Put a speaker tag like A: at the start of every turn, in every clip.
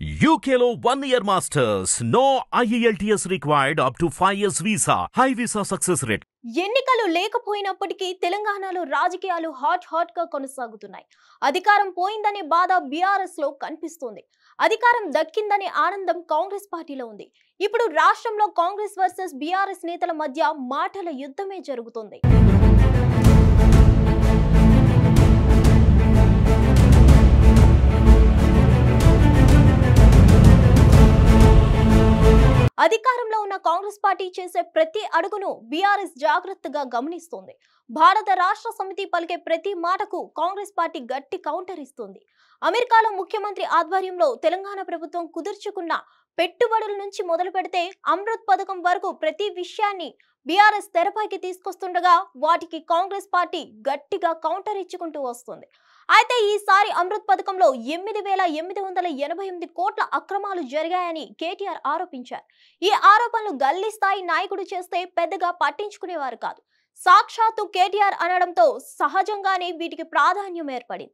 A: UKలో 1 year masters. No IELTS required up to 5 years visa. High visa success rate.
B: ఎన్నికలు లేకపోయినప్పటికీ తెలంగాణలో రాజకీయాలు hot గా కొనసాగుతున్నాయి. అధికారం పోయిందనే బాధ బీఆర్ఎస్ లో కనిపిస్తుంది. అధికారం దక్కిందనే ఆనందం కాంగ్రెస్ పార్టీలో ఉంది. ఇప్పుడు రాష్ట్రంలో కాంగ్రెస్ వర్సెస్ బీఆర్ఎస్ నేతల మధ్య మాటల యుద్ధమే జరుగుతుంది. అధికారంలో ఉన్న కాంగ్రెస్ పార్టీ చేసే ప్రతి అడుగును బీఆర్ఎస్ జాగ్రత్తగా గమనిస్తోంది. భారత రాష్ట్ర సమితి పలికే ప్రతి మాటకు కాంగ్రెస్ పార్టీ గట్టి కౌంటర్ ఇస్తుంది. అమెరికాలో ముఖ్యమంత్రి ఆధ్వర్యంలో తెలంగాణ ప్రభుత్వం కుదుర్చుకున్న పెట్టుబడుల నుంచి మొదలు పెడితే అమృత్ పథకం వరకు ప్రతి విషయాన్ని బీఆర్ఎస్ తెరపైకి తీసుకొస్తుండగా వాటికి కాంగ్రెస్ పార్టీ గట్టిగా కౌంటర్ ఇచ్చుకుంటూ వస్తుంది. అయితే ఈసారి అమృత్ పథకంలో 8,888 కోట్ల అక్రమాలు జరిగాయని కేటీఆర్ ఆరోపించారు. ఈ ఆరోపణలు గల్లీ స్థాయి నాయకుడు చేస్తే పెద్దగా పట్టించుకునేవారు కాదు. సాక్షాత్తు కేటీఆర్ అనడంతో సహజంగానే వీటికి ప్రాధాన్యం ఏర్పడింది.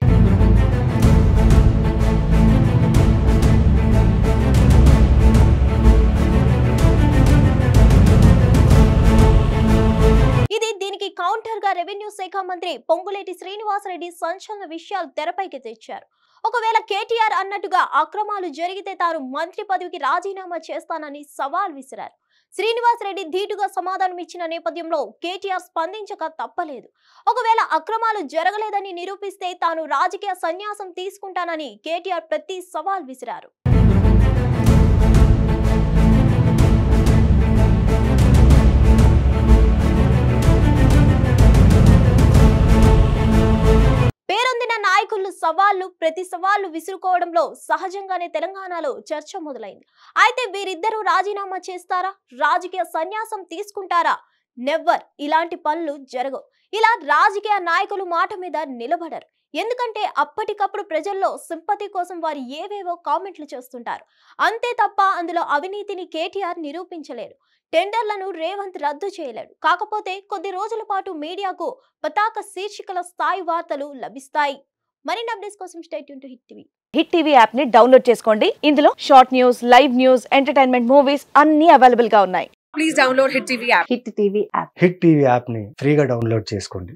B: దీనికి కౌంటర్ గా రెవెన్యూ శాఖ మంత్రి పొంగులేటి శ్రీనివాసరెడ్డి సంచలన విషయాలు తెరపైకి తెచ్చారు. ఒకవేళ కేటీఆర్ అన్నట్టుగా అక్రమాలు జరిగితే తాను మంత్రి పదవికి రాజీనామా చేస్తానని సవాల్ విసిరారు. శ్రీనివాసరెడ్డి ధీటుగా సమాధానం ఇచ్చిన నేపథ్యంలో కేటీఆర్ స్పందించక తప్పలేదు. ఒకవేళ అక్రమాలు జరగలేదని నిరూపిస్తే తాను రాజకీయ సన్యాసం తీసుకుంటానని కేటీఆర్ ప్రతి సవాల్ విసిరారు. పేరొందిన నాయకులు ప్రతి సవాళ్లు విసురుకోవడంలో సహజంగానే తెలంగాణలో చర్చ మొదలైంది. అయితే వీరిద్దరూ రాజీనామా చేస్తారా, రాజకీయ సన్యాసం తీసుకుంటారా? నెవర్. ఇలాంటి పనులు జరగవు. ఇలా రాజకీయ నాయకులు మాట మీద నిలబడరు. ఎందుకంటే అప్పటికప్పుడు ప్రజల్లో సింపతి కోసం వారు ఏవేవో కామెంట్లు చేస్తుంటారు. అంతే తప్ప అందులో అవినీతిని కేటీఆర్ నిరూపించలేరు. టెండర్లను రేవంత్ రద్దు చేయలేడు. కాకపోతే కొద్ది రోజుల పాటు మీడియాకు పతాక శీర్షికల స్థాయి వార్తలు లభిస్తాయి. మరిన్ని అప్డేట్స్ కోసం stay tune to hit TV.
C: Hit TV app ని డౌన్లోడ్ చేసుకోండి. ఇందులో short news, live news, entertainment movies అన్ని అవైలబుల్ గా ఉన్నాయి.
D: Please download Hit TV app.
C: Hit TV app.
E: Hit TV app ని ఫ్రీగా డౌన్లోడ్ చేసుకోండి.